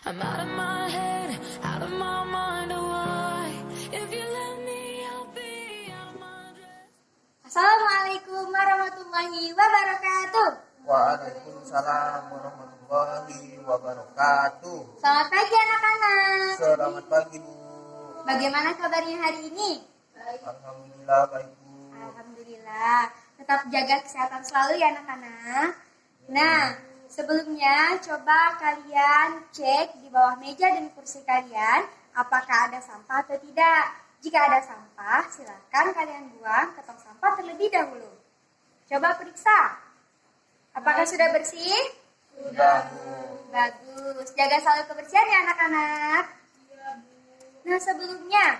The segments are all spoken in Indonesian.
I'm out of my head, out of my mind, oh why? If you let me, I'll be out of my dress. Assalamualaikum warahmatullahi wabarakatuh. Waalaikumsalam warahmatullahi wabarakatuh. Selamat pagi anak-anak. Selamat pagi Bu. Bagaimana kabarnya hari ini? Alhamdulillah baik Bu. Alhamdulillah. Tetap jaga kesehatan selalu ya anak-anak. Nah, sebelumnya coba kalian cek di bawah meja dan kursi kalian apakah ada sampah atau tidak. Jika ada sampah, silakan kalian buang ke tong sampah terlebih dahulu. Coba periksa. Apakah sudah bersih? Sudah Bu. Bagus. Jaga selalu kebersihan ya anak-anak. Nah, sebelumnya,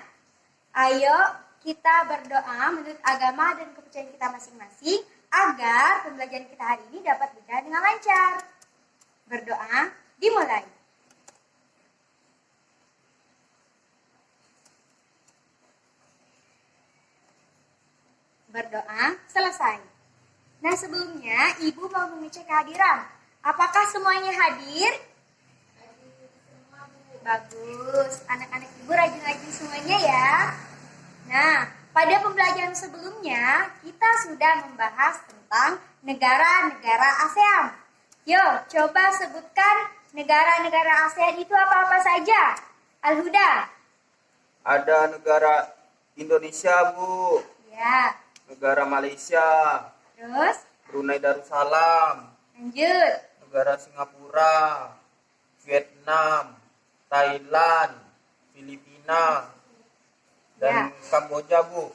ayo kita berdoa menurut agama dan kepercayaan kita masing-masing agar pembelajaran kita hari ini dapat berjalan dengan lancar. Berdoa dimulai. Berdoa selesai. Nah, sebelumnya Ibu mau mengecek kehadiran. Apakah semuanya hadir? Bagus. Anak-anak Ibu rajin-rajin semuanya ya. Nah, pada pembelajaran sebelumnya kita sudah membahas tentang negara-negara ASEAN. Yuk, coba sebutkan negara-negara ASEAN itu apa-apa saja. Al-Huda. Ada negara Indonesia Bu. Ya. Negara Malaysia. Terus, Brunei Darussalam. lanjut. Negara Singapura. Vietnam. Thailand. Filipina. Dan Kamboja Bu.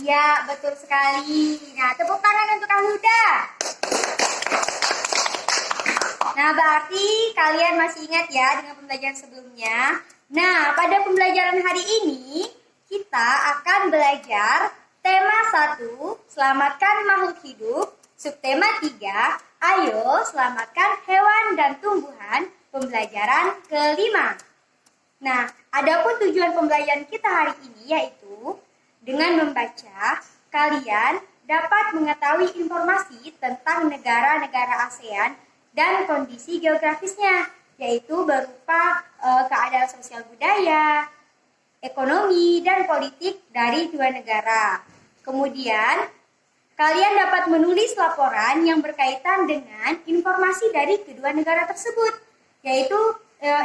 Iya, betul sekali. Nah, tepuk tangan untuk Al-Huda. Nah, berarti kalian masih ingat ya dengan pembelajaran sebelumnya. Nah, pada pembelajaran hari ini, kita akan belajar tema 1, selamatkan makhluk hidup. Subtema 3, ayo selamatkan hewan dan tumbuhan. Pembelajaran kelima. Nah, adapun tujuan pembelajaran kita hari ini yaitu dengan membaca, kalian dapat mengetahui informasi tentang negara-negara ASEAN dan kondisi geografisnya, yaitu berupa keadaan sosial budaya, ekonomi, dan politik dari dua negara. Kemudian, kalian dapat menulis laporan yang berkaitan dengan informasi dari kedua negara tersebut, yaitu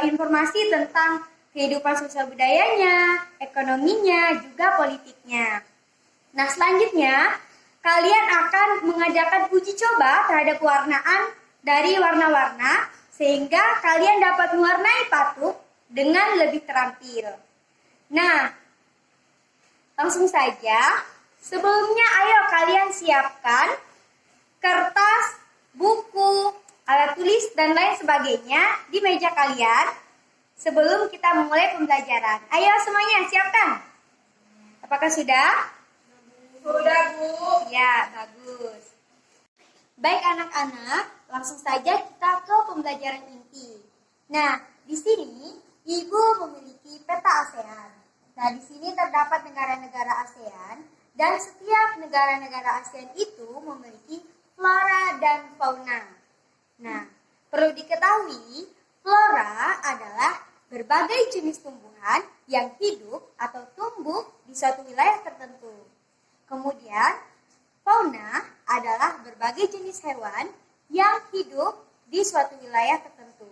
informasi tentang kehidupan sosial budayanya, ekonominya, juga politiknya. Nah, selanjutnya, kalian akan mengadakan uji coba terhadap warnaan dari warna-warna, sehingga kalian dapat mewarnai patung dengan lebih terampil. Nah, langsung saja. Sebelumnya, ayo kalian siapkan kertas, buku, alat tulis, dan lain sebagainya di meja kalian. Sebelum kita memulai pembelajaran. Ayo semuanya siapkan. Apakah sudah? Sudah Bu. Ya, bagus. Baik anak-anak, langsung saja kita ke pembelajaran inti. Nah, di sini Ibu memiliki peta ASEAN. Nah, di sini terdapat negara-negara ASEAN dan setiap negara-negara ASEAN itu memiliki flora dan fauna. Nah, perlu diketahui flora adalah berbagai jenis tumbuhan yang hidup atau tumbuh di suatu wilayah tertentu. Kemudian, fauna adalah berbagai jenis hewan yang hidup di suatu wilayah tertentu.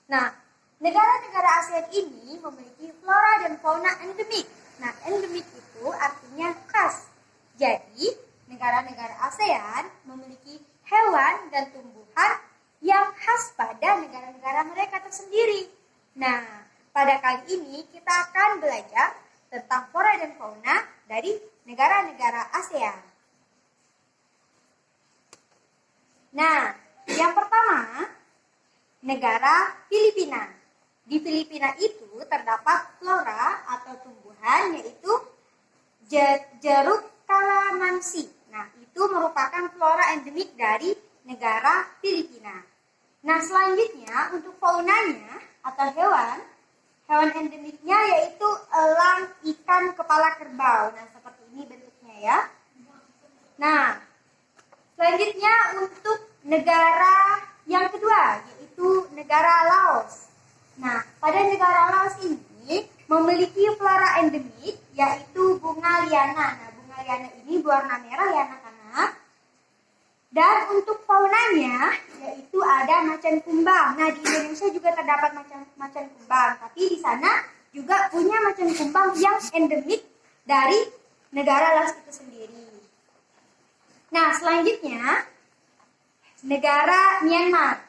Nah, negara-negara ASEAN ini memiliki flora dan fauna endemik. Nah, endemik itu artinya khas. Jadi, negara-negara ASEAN memiliki hewan dan tumbuhan yang khas pada negara-negara mereka tersendiri. Nah, pada kali ini kita akan belajar tentang flora dan fauna dari negara-negara ASEAN. Nah, yang pertama, negara Filipina. Di Filipina itu terdapat flora atau tumbuhan yaitu jeruk kalamansi. Nah, itu merupakan flora endemik dari negara Filipina. Nah, selanjutnya untuk faunanya atau hewan endemiknya yaitu elang ikan kepala kerbau. Nah, seperti ini bentuknya ya. Nah, selanjutnya untuk negara yang kedua yaitu negara Laos. Nah, pada negara Laos ini memiliki flora endemik yaitu bunga liana. Nah, bunga liana ini berwarna merah ya anak-anak. Dan untuk faunanya yaitu ada macan kumbang. Nah, di Indonesia juga terdapat macan kumbang, tapi di sana juga punya macan kumbang yang endemik dari negara Laos itu sendiri. Nah, selanjutnya negara Myanmar.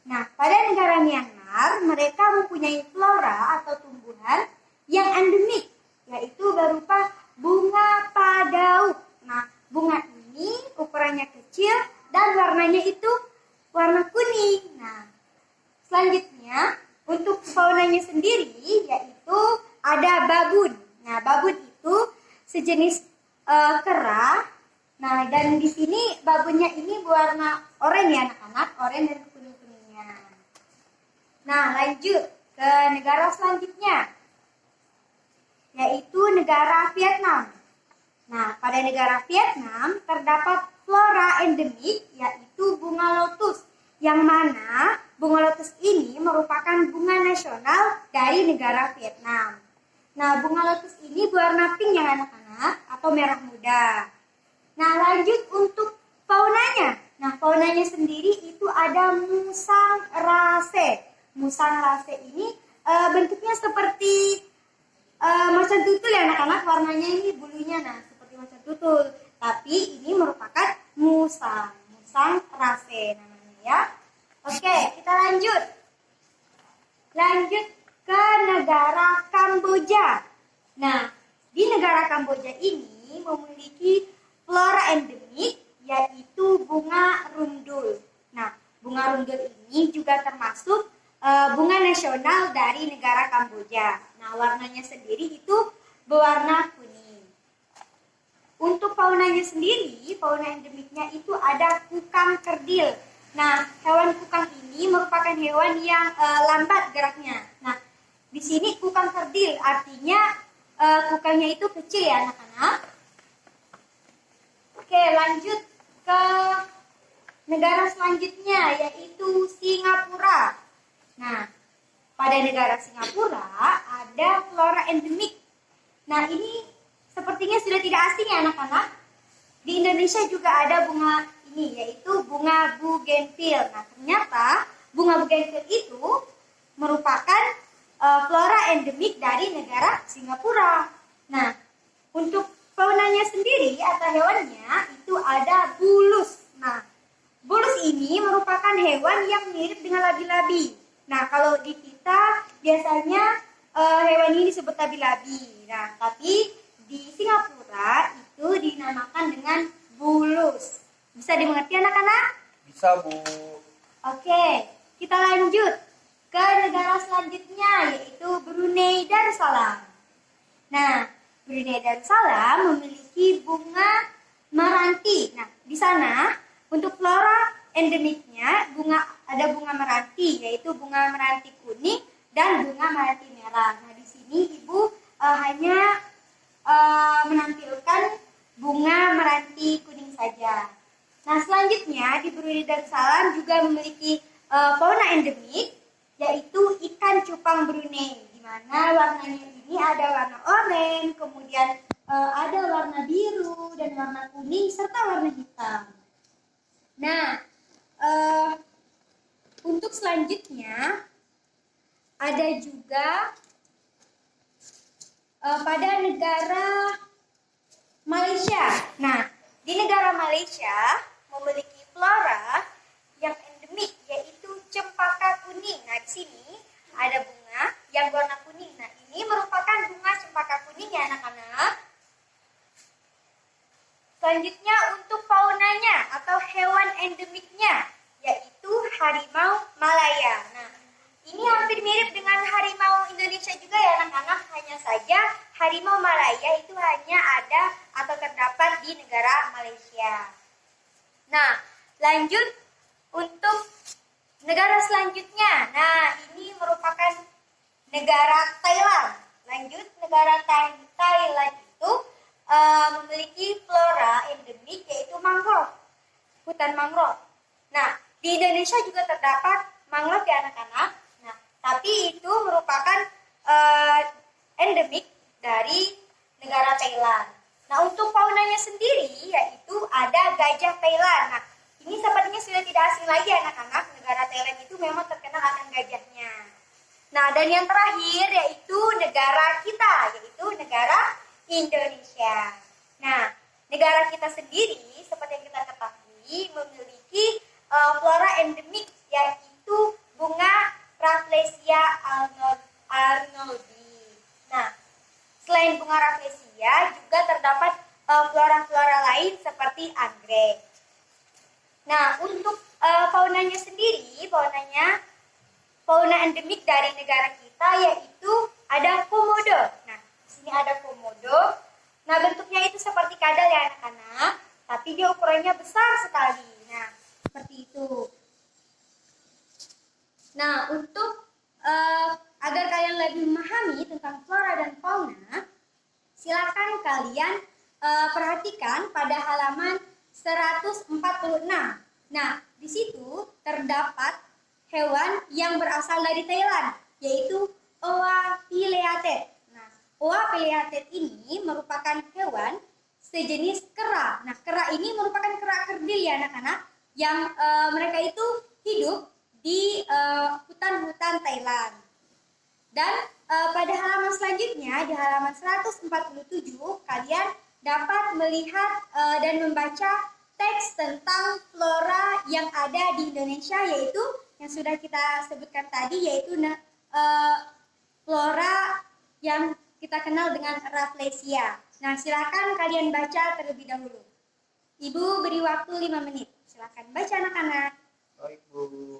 Nah, pada negara Myanmar mereka mempunyai flora atau tumbuhan yang endemik yaitu berupa bunga padauk. Nah, bunga ini ukurannya kecil dan warnanya itu warna kuning. Nah, selanjutnya untuk faunanya sendiri yaitu ada babun. Nah, babun itu sejenis kera. Nah, dan di sini babunnya ini berwarna oranye ya anak-anak, oranye dan kuning-kuningnya. Nah, lanjut ke negara selanjutnya yaitu negara Vietnam. Nah, pada negara Vietnam terdapat flora endemik yaitu bunga lotus, yang mana bunga lotus ini merupakan bunga nasional dari negara Vietnam. Nah, bunga lotus ini berwarna pink ya anak-anak atau merah muda. Nah, lanjut untuk faunanya. Nah, faunanya sendiri itu ada musang rase. Musang rase ini bentuknya seperti macan tutul ya anak-anak, warnanya ini bulunya nah seperti macan tutul, tapi ini merupakan musang rase namanya ya. Oke, kita lanjut ke negara Kamboja. Nah, di negara Kamboja ini memiliki flora endemik yaitu bunga rundul. Nah, bunga rundul ini juga termasuk bunga nasional dari negara Kamboja. Nah, warnanya sendiri itu berwarna kuning. Untuk faunanya sendiri, fauna endemiknya itu ada kukang kerdil. Nah, hewan kukang ini merupakan hewan yang lambat geraknya. Nah, di sini kukang kerdil artinya kukangnya itu kecil ya anak-anak. Oke, lanjut ke negara selanjutnya yaitu Singapura. Nah, pada negara Singapura ada flora endemik. Nah, ini sepertinya sudah tidak asing ya anak-anak. Di Indonesia juga ada bunga ini yaitu bunga bougainville. Nah, ternyata bunga bougainville itu merupakan flora endemik dari negara Singapura. Nah, untuk faunanya sendiri atau hewannya itu ada bulus. Nah, bulus ini merupakan hewan yang mirip dengan labi-labi. Nah, kalau di kita biasanya hewan ini disebut labi-labi. Nah, tapi di Singapura itu dinamakan dengan bulus. Bisa dimengerti anak-anak? Bisa, Bu. Oke, kita lanjut ke negara selanjutnya yaitu Brunei Darussalam. Nah, Brunei Darussalam memiliki bunga meranti. Nah, di sana untuk flora endemiknya ada bunga meranti yaitu bunga meranti kuning dan bunga meranti merah. Nah, di sini Ibu hanya menampilkan bunga meranti kuning saja. Nah, selanjutnya di Brunei Darussalam juga memiliki fauna endemik yaitu ikan cupang Brunei, di mana warnanya ini ada warna oranye, kemudian ada warna biru dan warna kuning serta warna hitam. Nah, untuk selanjutnya ada juga pada negara Malaysia. Nah, di negara Malaysia memiliki flora yang endemik yaitu cempaka kuning. Nah, di sini ada bunga yang warna kuning. Nah, ini merupakan bunga cempaka kuning ya anak-anak. Selanjutnya untuk faunanya atau hewan endemiknya yaitu harimau Malaya. Nah, ini hampir mirip dengan harimau Indonesia juga ya anak-anak, hanya saja harimau Malaya itu hanya ada atau terdapat di negara Malaysia. Nah, lanjut untuk negara selanjutnya. Nah, ini merupakan negara Thailand. Lanjut, negara Thailand itu memiliki flora endemik yaitu mangrove, hutan mangrove. Nah, di Indonesia juga terdapat mangrove ya anak-anak. Nah, tapi gajahnya. Nah, dan yang terakhir yaitu negara kita, yaitu negara Indonesia. Nah, negara kita sendiri seperti yang kita ketahui memiliki flora endemik yaitu bunga Rafflesia arnoldii. Nah, selain bunga Rafflesia juga terdapat flora-flora lain seperti anggrek. Nah, untuk faunanya sendiri, fauna endemik dari negara kita yaitu ada komodo. Nah, di sini ada komodo. Nah, bentuknya itu seperti kadal ya anak-anak, tapi dia ukurannya besar sekali. Nah, seperti itu. Nah, untuk agar kalian lebih memahami tentang flora dan fauna, silakan kalian perhatikan pada halaman 146. Nah, di situ terdapat hewan yang berasal dari Thailand, yaitu Oa pileated. Nah, Oa pileated ini merupakan hewan sejenis kera. Nah, kera ini merupakan kera kerdil ya anak-anak, yang mereka itu hidup di hutan-hutan Thailand. Dan pada halaman selanjutnya, di halaman 147, kalian dapat melihat dan membaca teks tentang flora yang ada di Indonesia, yaitu yang sudah kita sebutkan tadi, yaitu flora yang kita kenal dengan Rafflesia. Nah, silakan kalian baca terlebih dahulu. Ibu beri waktu 5 menit. Silakan baca anak-anak. Baik, Bu.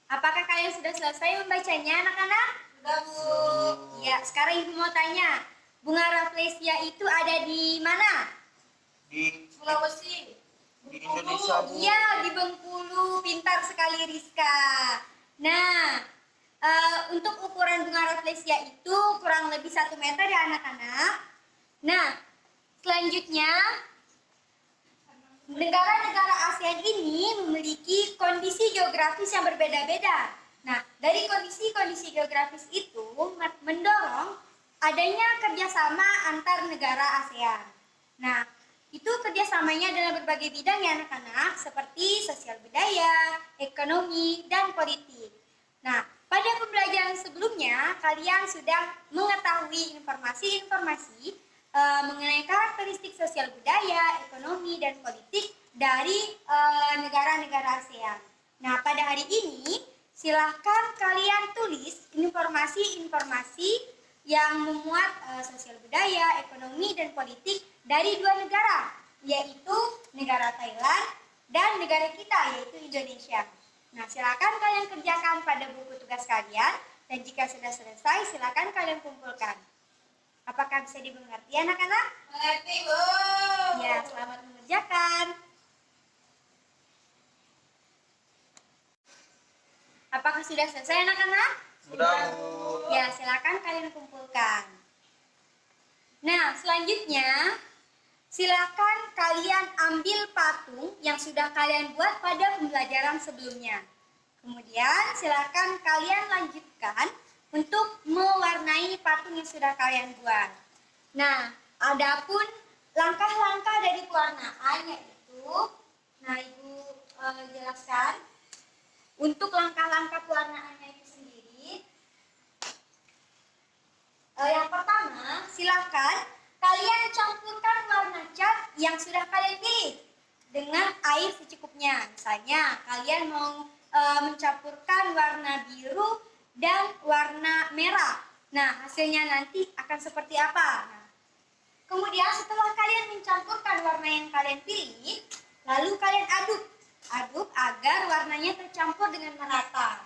Apakah kalian sudah selesai membacanya anak-anak? Sudah, Bu. Ya, sekarang Ibu mau tanya, bunga Rafflesia itu ada di mana? Di Sulawesi. Indonesia, Bu. Iya, di Bengkulu. Pintar sekali Rizka. Nah, untuk ukuran bunga Rafflesia itu kurang lebih 1 meter ya anak-anak. Nah, selanjutnya negara-negara ASEAN ini memiliki kondisi geografis yang berbeda-beda. Nah, dari kondisi geografis itu mendorong adanya kerjasama antar negara ASEAN. Nah, itu kerjasamanya dalam berbagai bidang ya anak-anak, seperti sosial budaya, ekonomi, dan politik. Nah, pada pembelajaran sebelumnya, kalian sudah mengetahui informasi-informasi mengenai karakteristik sosial budaya, ekonomi, dan politik dari negara-negara ASEAN. Nah, pada hari ini, silahkan kalian tulis informasi-informasi yang memuat sosial budaya, ekonomi, dan politik dari 2 negara, yaitu negara Thailand dan negara kita, yaitu Indonesia. Nah, silakan kalian kerjakan pada buku tugas kalian, dan jika sudah selesai, silakan kalian kumpulkan. Apakah bisa dimengerti anak-anak? Mengerti, Bu. Ya, selamat mengerjakan. Apakah sudah selesai anak-anak? Sudah, Bu. Ya, silakan kalian kumpulkan. Nah, selanjutnya silakan kalian ambil patung yang sudah kalian buat pada pembelajaran sebelumnya. Kemudian silakan kalian lanjutkan untuk mewarnai patung yang sudah kalian buat. Nah, adapun langkah-langkah dari pewarnaan yaitu, nah Ibu jelaskan untuk langkah-langkah pewarnaannya itu sendiri. Yang pertama, silakan kalian campurkan warna cat yang sudah kalian pilih dengan air secukupnya. Misalnya, kalian mau mencampurkan warna biru dan warna merah. Nah, hasilnya nanti akan seperti apa? Nah, kemudian setelah kalian mencampurkan warna yang kalian pilih, lalu kalian aduk agar warnanya tercampur dengan merata.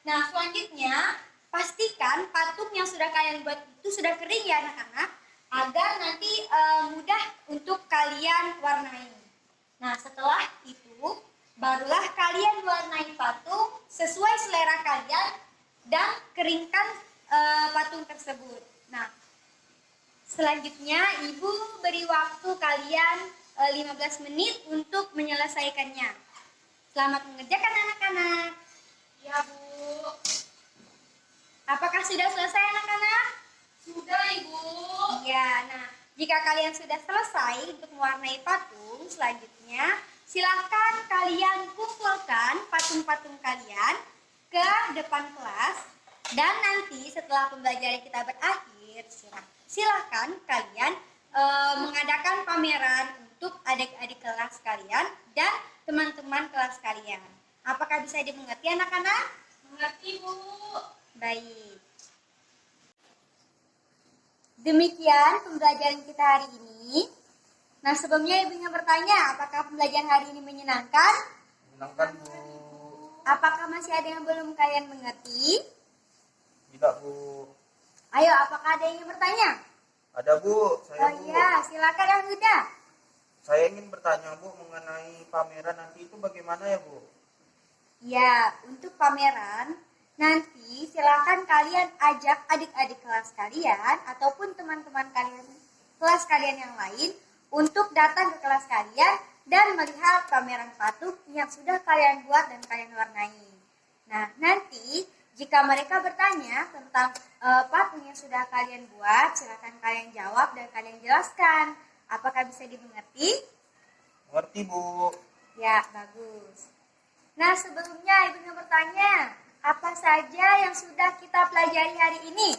Nah, selanjutnya pastikan patung yang sudah kalian buat itu sudah kering ya anak-anak, agar nanti mudah untuk kalian warnai. Nah, setelah itu barulah kalian warnai patung sesuai selera kalian dan keringkan patung tersebut. Nah, selanjutnya Ibu beri waktu kalian 15 menit untuk menyelesaikannya. Selamat mengerjakan anak-anak. Ya, Bu. Apakah sudah selesai anak-anak? Sudah, Ibu. Ya, nah jika kalian sudah selesai untuk mewarnai patung, selanjutnya Silahkan kalian kumpulkan patung-patung kalian ke depan kelas. Dan nanti setelah pembelajaran kita berakhir, silahkan kalian mengadakan pameran untuk adik-adik kelas kalian dan teman-teman kelas kalian. Apakah bisa dimengerti anak-anak? Mengerti, Bu. Baik. Demikian pembelajaran kita hari ini. Nah, sebelumnya Ibu ingin bertanya, apakah pembelajaran hari ini menyenangkan? Menyenangkan, Bu. Apakah masih ada yang belum kalian mengerti? Tidak, Bu. Ayo, apakah ada yang ingin bertanya? Ada, Bu. Saya, Oh Bu. iya, silakan yang muda. Saya ingin bertanya, Bu, mengenai pameran nanti itu bagaimana ya, Bu? Ya, untuk pameran, nanti silakan kalian ajak adik-adik kelas kalian ataupun teman-teman kalian kelas kalian yang lain untuk datang ke kelas kalian dan melihat pameran patung yang sudah kalian buat dan kalian warnai. Nah, nanti jika mereka bertanya tentang patung yang sudah kalian buat, silakan kalian jawab dan kalian jelaskan. Apakah bisa dimengerti? Mengerti, Bu. Ya, bagus. Nah, sebelumnya Ibu ingin bertanya, apa saja yang sudah kita pelajari hari ini?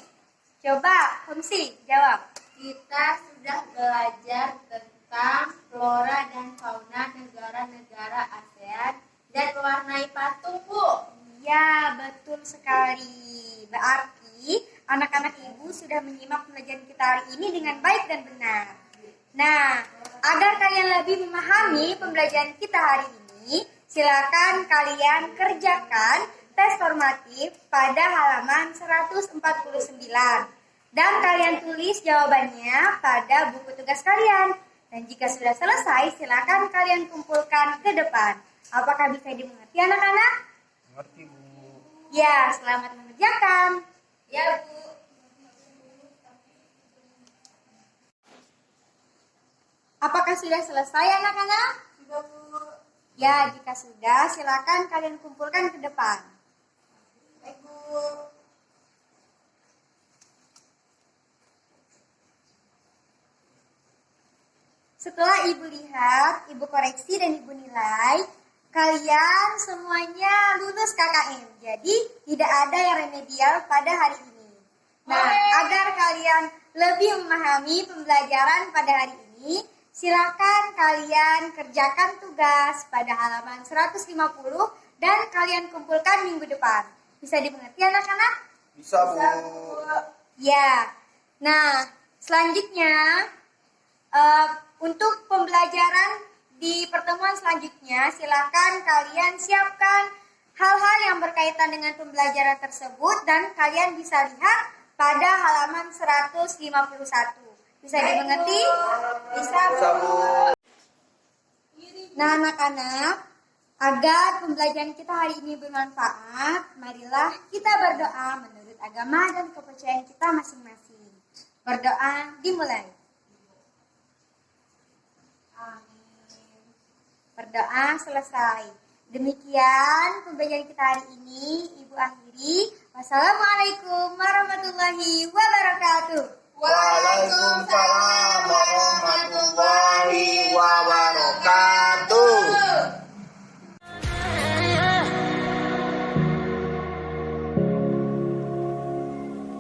Coba, Humsi, jawab. Kita sudah belajar tentang flora dan fauna negara-negara ASEAN dan mewarnai patung, Bu. Ya, betul sekali. Berarti anak-anak Ibu sudah menyimak pembelajaran kita hari ini dengan baik dan benar. Nah, agar kalian lebih memahami pembelajaran kita hari ini, silakan kalian kerjakan tes formatif pada halaman 149. Dan kalian tulis jawabannya pada buku tugas kalian. Dan jika sudah selesai, silakan kalian kumpulkan ke depan. Apakah bisa dimengerti anak-anak? Mengerti, Bu. Ya, selamat mengerjakan. Ya, Bu. Apakah sudah selesai anak-anak? Ya, jika sudah, silakan kalian kumpulkan ke depan. Baik, Bu. Setelah Ibu lihat, Ibu koreksi dan Ibu nilai, kalian semuanya lulus KKM. Jadi, tidak ada yang remedial pada hari ini. Nah, agar kalian lebih memahami pembelajaran pada hari ini, silakan kalian kerjakan tugas pada halaman 150 dan kalian kumpulkan minggu depan. Bisa dimengerti anak-anak? Bisa, Bu. Ya. Nah, selanjutnya untuk pembelajaran di pertemuan selanjutnya, silakan kalian siapkan hal-hal yang berkaitan dengan pembelajaran tersebut dan kalian bisa lihat pada halaman 151. Bisa dimengerti? Bisa, Bu. Nah, anak-anak, agar pembelajaran kita hari ini bermanfaat, marilah kita berdoa menurut agama dan kepercayaan kita masing-masing. Berdoa dimulai. Amin. Berdoa selesai. Demikian pembelajaran kita hari ini, Ibu akhiri. Wassalamualaikum warahmatullahi wabarakatuh. Waalaikumsalam warahmatullahi wabarakatuh.